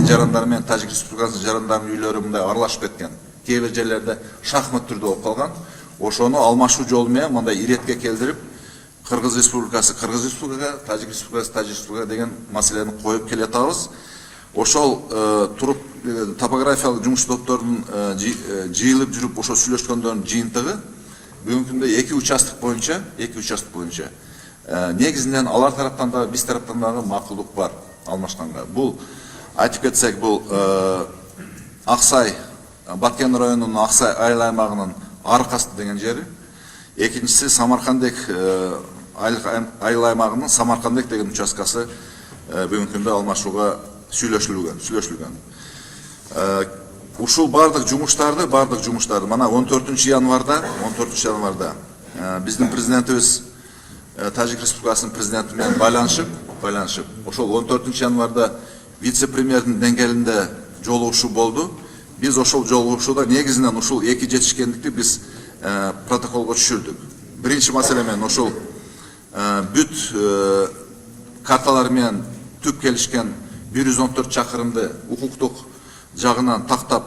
жарандары менен Тажик Республикасынын жарандарынын үйлөрү мындай аралашып кеткен. Кээ бир жерлерде шахмат түрдө болуп калган. Ошону алмашуу жолу менен мындай иретке келдирип, Кыргыз Республикасы Кыргыз Республикага, Тажик Республикасы Тажик Республикага деген маселени коюп келатабыз. Ошол туруп топографиялык жумуш топторунун жыйылып жүрүп ошо сүйлөшкөндөрдүн жыйынтыгы бүгүнкү күндө эки участок боюнча негизинен алар тараптан да биз тараптан дагы макулдук бар алмашканга. Бул айтып кетсек, бул Аксай, Баткен районунун Аксай айыл аймагынын Аркасты деген жери. Экинчиси Самаркандек айыл аймагынын Самаркандек деген участкасы бүгүнкү күндө алмашууга сүйлөшүлгөн. Ушул бардык жумуштарды мана 14 январда биздин президентибиз Тажик Республикасынын президенти менен байланышып, ошол 14 январда вице-премьердин деңгээлинде жолугушуу болду. Биз ошол жолугушууда негизинен ушул эки жетишкендикти биз протоколго түшүрдүк. Биринчи маселе менен ошол бүт карталар менен түп келишкен 114 чакырымды укуктук жагынан тактап,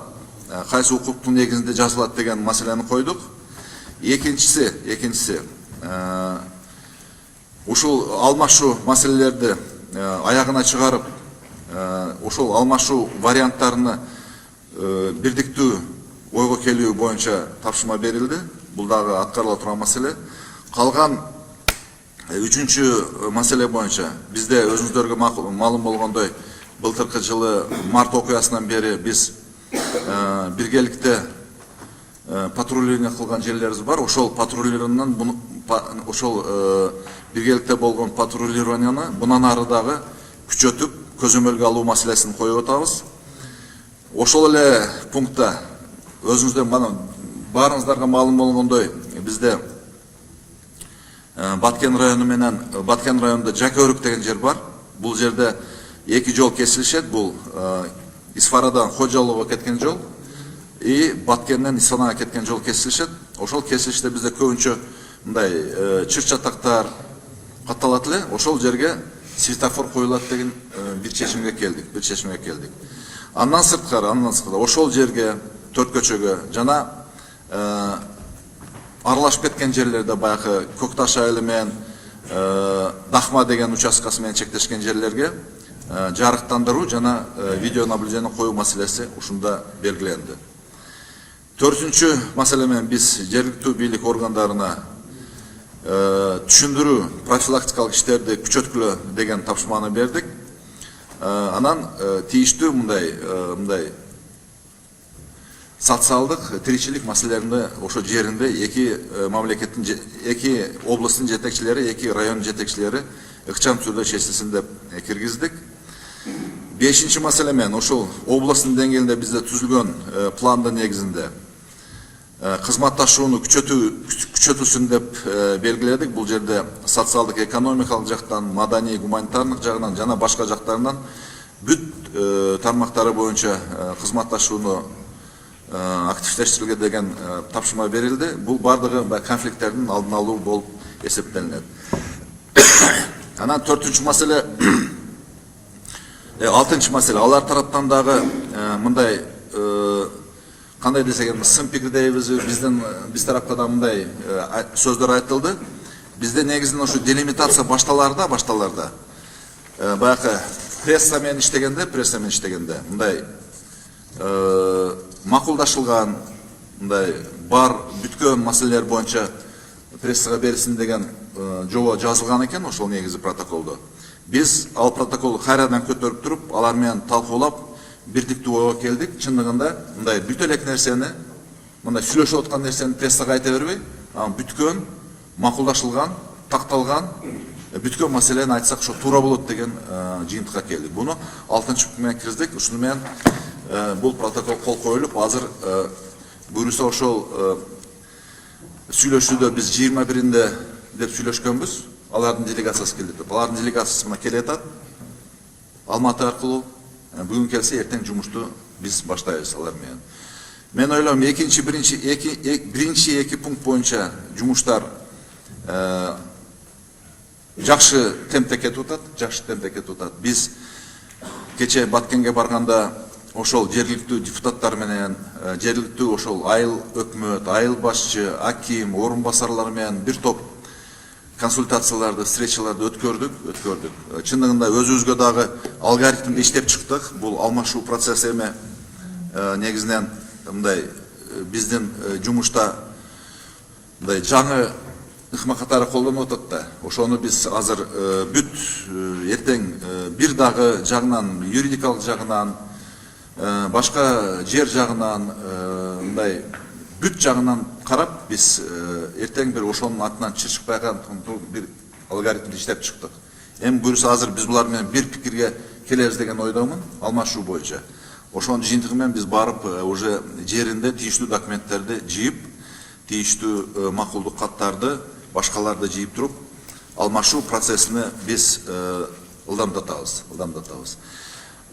кайсы укуктун негизинде жазылат деген маселени койдук. Экинчиси ушул алмашуу маселелерди аягына чыгарып, ошол алмашуу варианттарыны бирдиктүү ойго келүү боюнча тапшырма берилди. Бул дагы аткарыла турган маселе. Калган үчүнчү маселе боюнча бизде өзүңүздөргө маалым болгондой былтыркы жылы март окуясынан бери биз биргеликте патрулирование кылган жерлерибиз бар. Ошол патрулированияны биргеликте болгон патрулированияны мындан ары дагы күчөтүп, көзөмөлгө алуу маселесин коюп атабыз. Ошол эле пунктта өзүңүздөр баарыңыздарга маалым болгондой бизде Баткен районунда Жакөрүк деген жер бар. Бул жерде эки жол кесилишет. Бул Исфарадан Хожалууга кеткен жол и Баткенден Исфанага кеткен жол кесилишет. Ошол кесилиште бизде көбүнчө мындай чыр чатактар катталат эле. Ошол жерге светофор коюлат деген бир чечимге келдик. Андан сырткары ошол жерге, төрт көчөгө жана аралашып кеткен жерлерде баягы Көкташ айылы менен Дахма деген участкасы менен чектешкен жерлерге жарыктандыруу жана видео наблюдение коюу маселеси ушунда белгиленди. Төртүнчү маселе менен биз жергиликтүү бийлик органдарына түшүндүрүү профилактикалык иштерди күчөткүлө деген тапшырманы бердик. Анан тийиштүү мындай социалдык тиричилик маселелеринде ошо жеринде эки мамлекеттин эки областтын жетекчилери, эки район жетекчилери ыкчам түрдө чечилсин деп киргиздик. Бешинчи маселе менен ошол областтын деңгээлинде бизде түзүлгөн пландын негизинде кызматташууну күчөтүлсүн деп белгиледик. Бул жерде социалдык, экономикалык жактан, маданий, гуманитардык жагынан жана башка жактарынан бүт тармактары боюнча кызматташууну активдештирүүгө деген тапшырма берилди. Бул бардыгы конфликттердин алдын алуу болуп эсептелинет. Анан төртүнчү маселе, алтынчы маселе, алар тараптан дагы мындай кандай десек сын пикир дейбиз, биз тарапка да мындай сөздөр айтылды. Бизде негизинен ушу делимитация башталарда баягы пресса менен иштегенде мындай макулдашылган, мындай бар бүткөн маселелер боюнча прессага берилсин деген жобо жазылган экен ошол негизи протоколдо. Биз ал протоколду кайрадан көтөрүп туруп, алар менен талкуулап, бирдиктүү ойго келдик. Чындыгында мындай бүт элек нерсени, мындай сүйлөшүп аткан нерсени прессага айта бербей, бүткөн, макулдашылган, такталган, бүткөн маселени айтсак ошо туура болот деген жыйынтыкка келдик. Буну 6-чы пункт менен киргиздик. Ушуну менен бул протокол кол коюлуп, азыр буюрса ошол сүйлөшүүдө биз 21-inde деп сүйлөшкөнбүз. Алардын делегациясы келди деп. Алардын делегациясы мына келет. Алматы аркылуу бүгүн келсе, эртең жумушту биз баштайбыз алар менен. Мен ойлойм, биринчи эки пункт боюнча жумуштар жакшы темпте кетип атат, Биз кече Баткенге барганда ошол жергиликтүү депутаттар менен, жергиликтүү ошол айыл өкмөт, айыл башчы, аким, орун басарлар менен бир топ консультацияларды, встречаларды өткөрдүк. Чындыгында өзүбүзгө дагы алгоритмди иштеп чыктык. Бул алмашуу процесси эме негизинен мындай биздин жумушта мындай жаңы ыкма катары колдонуп атат да. Ошону биз азыр бүт эртең бир дагы жагынан, юридикалык жагынан, башка жер жагынан, мындай бүт жагынан карап биз эртең бир ошонун атынан чыгышпай бир алгоритмди иштеп чыктык. Эми буюрса азыр биз булар менен бир пикирге келебиз деген ойдомун, алмашуу боюнча. Ошонун жыйынтыгы менен биз барып уже жеринде тийиштүү документтерди жыйып, тийиштүү макулдук каттарды, башкаларды жыйып туруп, алмашуу процессини биз ылдамдатабыз.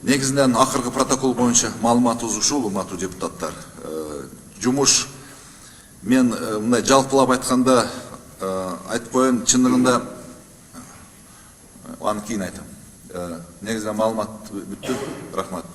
Негизинен акыркы протокол боюнча маалыматыбыз ушул, урматтуу депутаттар. Жумуш мен мындай жалпылап айтканда айтып коеюн, чындыгында аны кийин айтам. Негизинен маалымат бүттү. Рахмат.